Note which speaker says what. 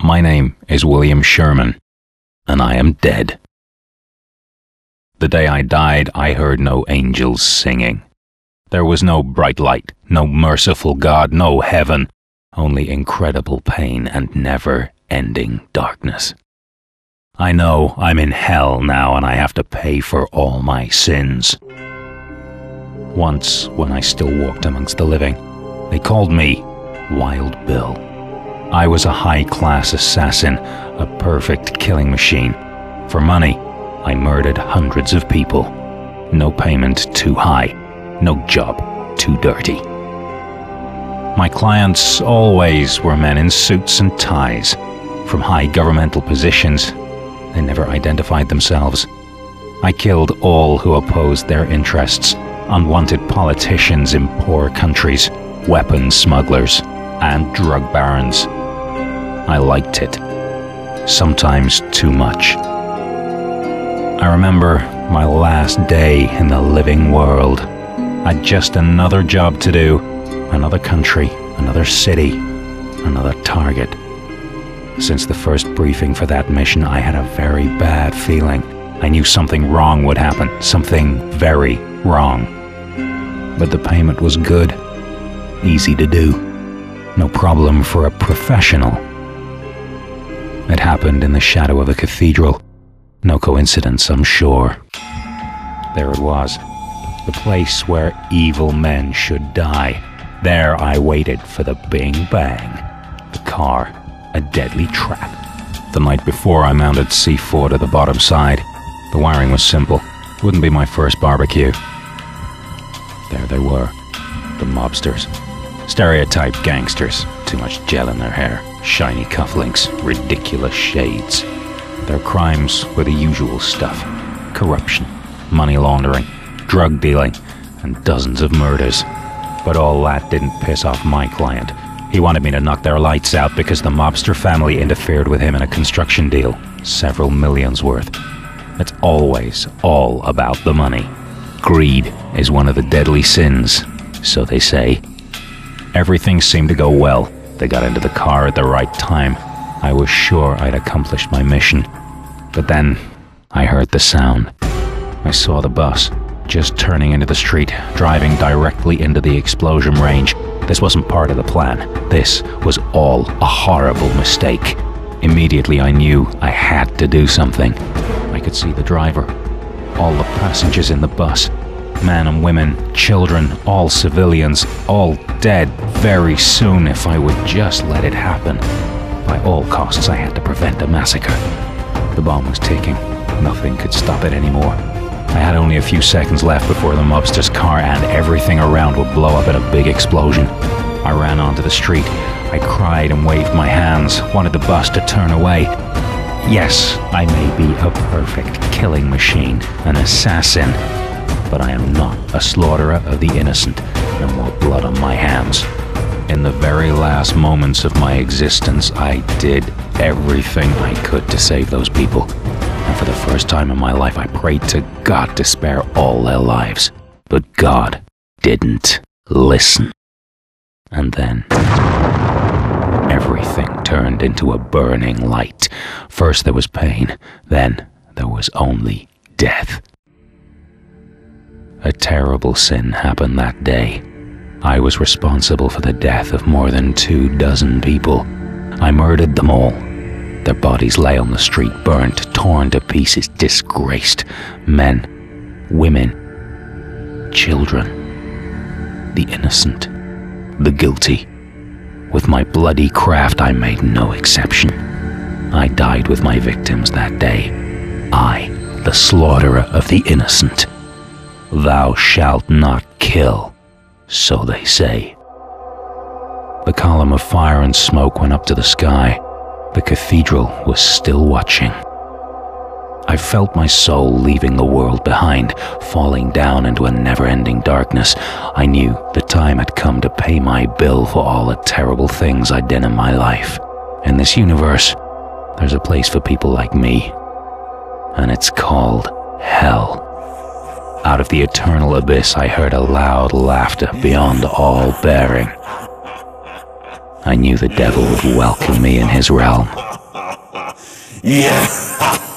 Speaker 1: My name is William Sherman, and I am dead. The day I died, I heard no angels singing. There was no bright light, no merciful God, no heaven, only incredible pain and never-ending darkness. I know I'm in hell now and I have to pay for all my sins. Once, when I still walked amongst the living, they called me Wild Bill. I was a high-class assassin, a perfect killing machine. For money, I murdered hundreds of people. No payment too high, no job too dirty. My clients always were men in suits and ties. From high governmental positions, they never identified themselves. I killed all who opposed their interests, unwanted politicians in poor countries, weapons smugglers, and drug barons. I liked it, sometimes too much. I remember my last day in the living world. I'd just another job to do, another country, another city, another target. Since the first briefing for that mission, I had a very bad feeling. I knew something wrong would happen, something very wrong. But the payment was good, easy to do, no problem for a professional. It happened in the shadow of the cathedral. No coincidence, I'm sure. There it was, the place where evil men should die. There I waited for the bing bang. The car, a deadly trap. The night before, I mounted C4 to the bottom side. The wiring was simple. Wouldn't be my first barbecue. There they were, the mobsters. Stereotype gangsters, too much gel in their hair, shiny cufflinks, ridiculous shades. Their crimes were the usual stuff: corruption, money laundering, drug dealing, and dozens of murders. But all that didn't piss off my client. He wanted me to knock their lights out because the mobster family interfered with him in a construction deal, several millions worth. It's always all about the money. Greed is one of the deadly sins, so they say. Everything seemed to go well. They got into the car at the right time. I was sure I'd accomplished my mission. But then, I heard the sound. I saw the bus, just turning into the street, driving directly into the explosion range. This wasn't part of the plan. This was all a horrible mistake. Immediately I knew I had to do something. I could see the driver, all the passengers in the bus, men and women, children, all civilians, all dead very soon if I would just let it happen. By all costs, I had to prevent a massacre. The bomb was ticking. Nothing could stop it anymore. I had only a few seconds left before the mobster's car and everything around would blow up in a big explosion. I ran onto the street. I cried and waved my hands, wanted the bus to turn away. Yes, I may be a perfect killing machine, an assassin, but I am not a slaughterer of the innocent. No more blood on my hands. In the very last moments of my existence, I did everything I could to save those people. And for the first time in my life, I prayed to God to spare all their lives. But God didn't listen. And then, everything turned into a burning light. First there was pain, then there was only death. A terrible sin happened that day. I was responsible for the death of more than 24 people. I murdered them all. Their bodies lay on the street, burnt, torn to pieces, disgraced. Men, women, children, the innocent, the guilty. With my bloody craft, I made no exception. I died with my victims that day. I, the slaughterer of the innocent. Thou shalt not kill, so they say. The column of fire and smoke went up to the sky. The cathedral was still watching. I felt my soul leaving the world behind, falling down into a never-ending darkness. I knew the time had come to pay my bill for all the terrible things I'd done in my life. In this universe, there's a place for people like me, and it's called hell. Out of the eternal abyss, I heard a loud laughter beyond all bearing. I knew the devil would welcome me in his realm.
Speaker 2: Yeah.